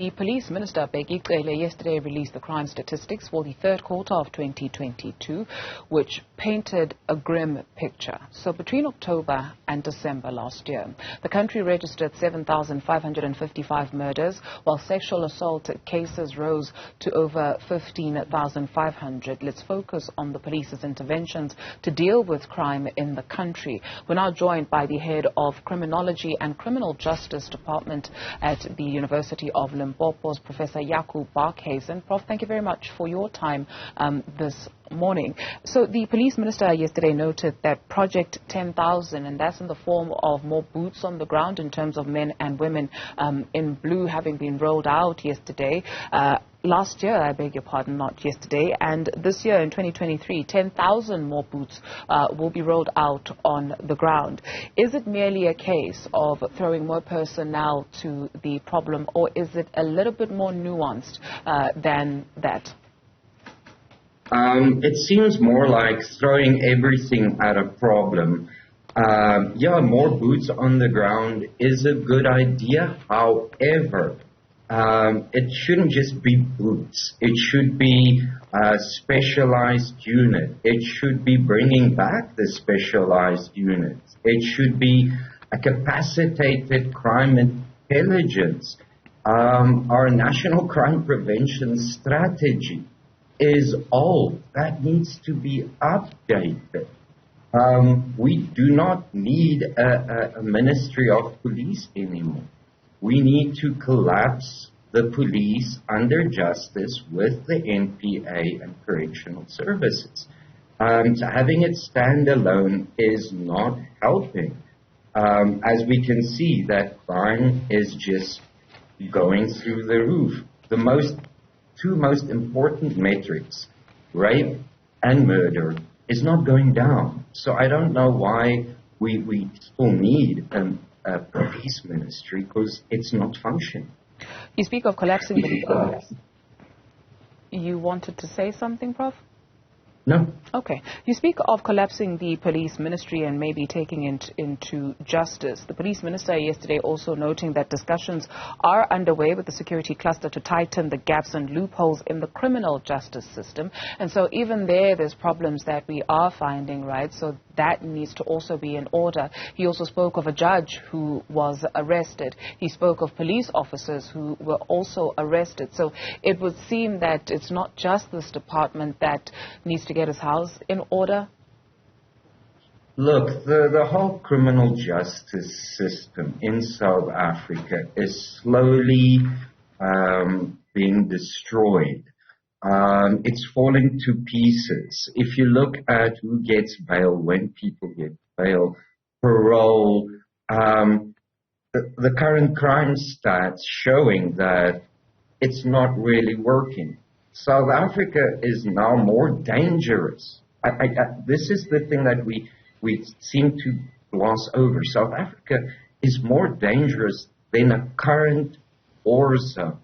The Police Minister Bheki Cele yesterday released the crime statistics for the third quarter of 2022, which painted a grim picture. So between October and December last year, the country registered 7,555 murders, while sexual assault cases rose to over 15,500. Let's focus on the police's interventions to deal with crime in the country. We're now joined by the head of Criminology and Criminal Justice Department at the University of Limpopo, Prof Jaco Barkhuizen. Prof, thank you very much for your time this morning. So the police minister yesterday noted that Project 10,000, and that's in the form of more boots on the ground in terms of men and women in blue, having been rolled out yesterday. Last year, I beg your pardon, not yesterday, and this year in 2023, 10,000 more boots will be rolled out on the ground. Is it merely a case of throwing more personnel to the problem, or is it a little bit more nuanced than that? It seems more like throwing everything at a problem. Yeah, more boots on the ground is a good idea. However, it shouldn't just be boots. It should be a specialized unit. It should be bringing back the specialized units. It should be a capacitated crime intelligence. Our national crime prevention strategy is old. That needs to be updated. We do not need a ministry of police anymore. We need to collapse the police under justice with the NPA and correctional services. So having it stand alone is not helping. As we can see, that crime is just going through the roof. The two most important metrics, rape and murder, is not going down. So I don't know why we still need a police ministry, because it's not functioning. You speak of collapsing the... You wanted to say something, Prof? No. Okay. You speak of collapsing the police ministry and maybe taking it into justice. The police minister yesterday also noting that discussions are underway with the security cluster to tighten the gaps and loopholes in the criminal justice system. And so even there's problems that we are finding, right? So that needs to also be in order. He also spoke of a judge who was arrested. He spoke of police officers who were also arrested. So it would seem that it's not just this department that needs to get his house in order. Look, the whole criminal justice system in South Africa is slowly being destroyed. It's falling to pieces. If you look at who gets bail, when people get bail, parole, the current crime stats showing that it's not really working. South Africa is now more dangerous. This is the thing that we seem to gloss over. South Africa is more dangerous than a current war zone.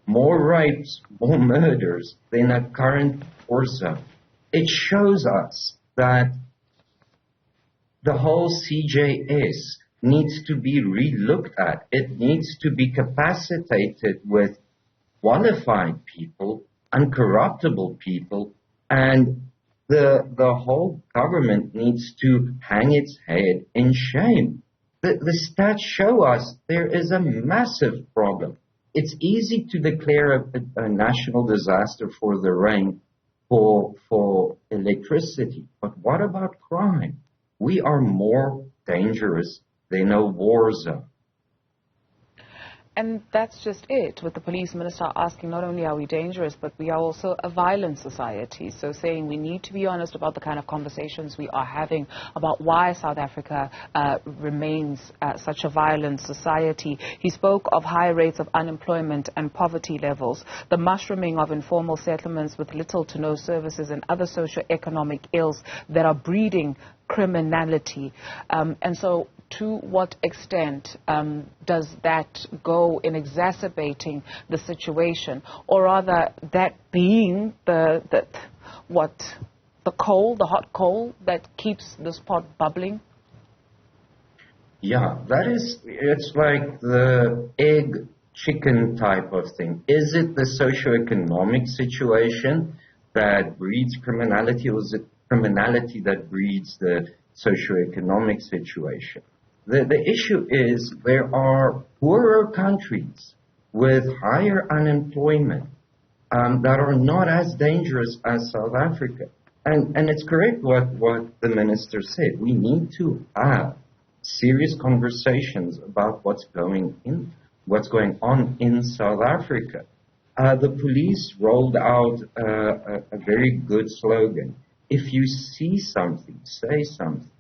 More rapes, more murders than a current war zone. It shows us that the whole CJS needs to be re-looked at. It needs to be capacitated with qualified people, uncorruptible people, and the whole government needs to hang its head in shame. The stats show us there is a massive problem. It's easy to declare a national disaster for the rain, for electricity, but what about crime? We are more dangerous than a war zone. And that's just it, with the police minister asking not only are we dangerous, but we are also a violent society. So saying we need to be honest about the kind of conversations we are having about why South Africa remains such a violent society. He spoke of high rates of unemployment and poverty levels, the mushrooming of informal settlements with little to no services, and other socioeconomic ills that are breeding criminality. And so to what extent does that go in exacerbating the situation, or rather that being the hot coal that keeps this pot bubbling? Yeah, it's like the egg chicken type of thing. Is it the socioeconomic situation that breeds criminality, or is it criminality that breeds the socioeconomic situation? The issue is there are poorer countries with higher unemployment that are not as dangerous as South Africa. And it's correct what the minister said. We need to have serious conversations about what's going on in South Africa. The police rolled out a very good slogan. If you see something, say something.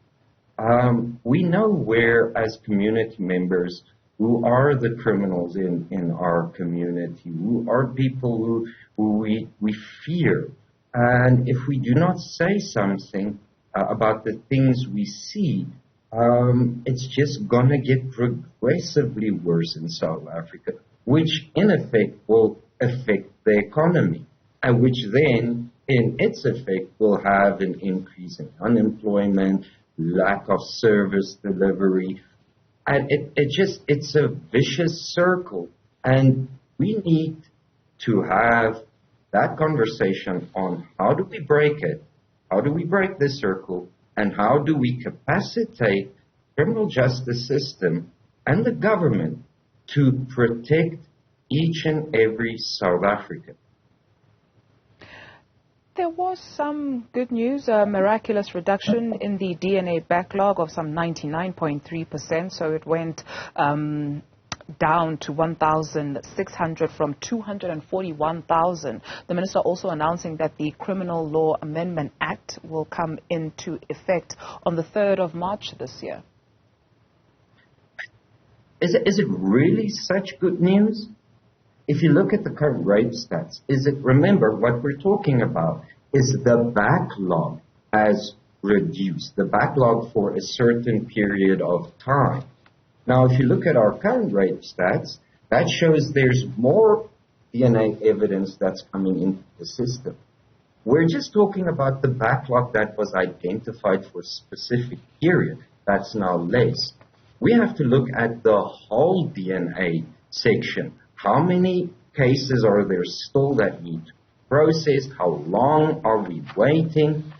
We know where, as community members, who are the criminals in our community, who are people who we fear. And if we do not say something about the things we see, it's just going to get progressively worse in South Africa, which in effect will affect the economy, and which then, in its effect, will have an increase in unemployment, lack of service delivery, and it's a vicious circle. And we need to have that conversation on how do we break it, how do we break this circle, and how do we capacitate criminal justice system and the government to protect each and every South African. There was some good news, a miraculous reduction in the DNA backlog of some 99.3%, so it went down to 1,600 from 241,000. The minister also announcing that the Criminal Law Amendment Act will come into effect on the 3rd of March this year. Is it really such good news? If you look at the current rape stats, remember what we're talking about is the backlog has reduced, the backlog for a certain period of time. Now, if you look at our current rape stats, that shows there's more DNA evidence that's coming into the system. We're just talking about the backlog that was identified for a specific period. That's now less. We have to look at the whole DNA section. How many cases are there still that need to be processed? How long are we waiting?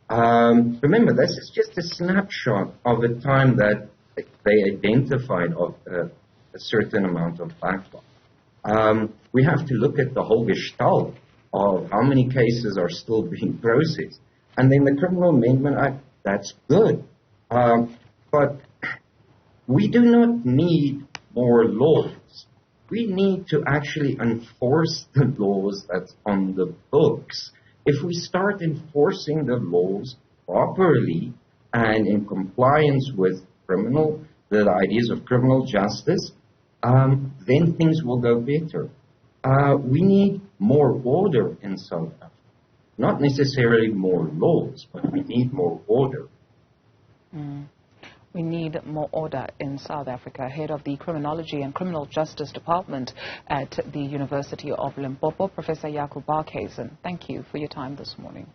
Remember, this is just a snapshot of a time that they identified of a certain amount of backlog. We have to look at the whole gestalt of how many cases are still being processed. And then the Criminal Amendment Act, that's good. But we do not need more laws. We need to actually enforce the laws that's on the books. If we start enforcing the laws properly and in compliance with the ideas of criminal justice, then things will go better. We need more order in South Africa. Not necessarily more laws, but we need more order. We need more order in South Africa. Head of the Criminology and Criminal Justice Department at the University of Limpopo, Prof Jaco Barkhuizen. Thank you for your time this morning.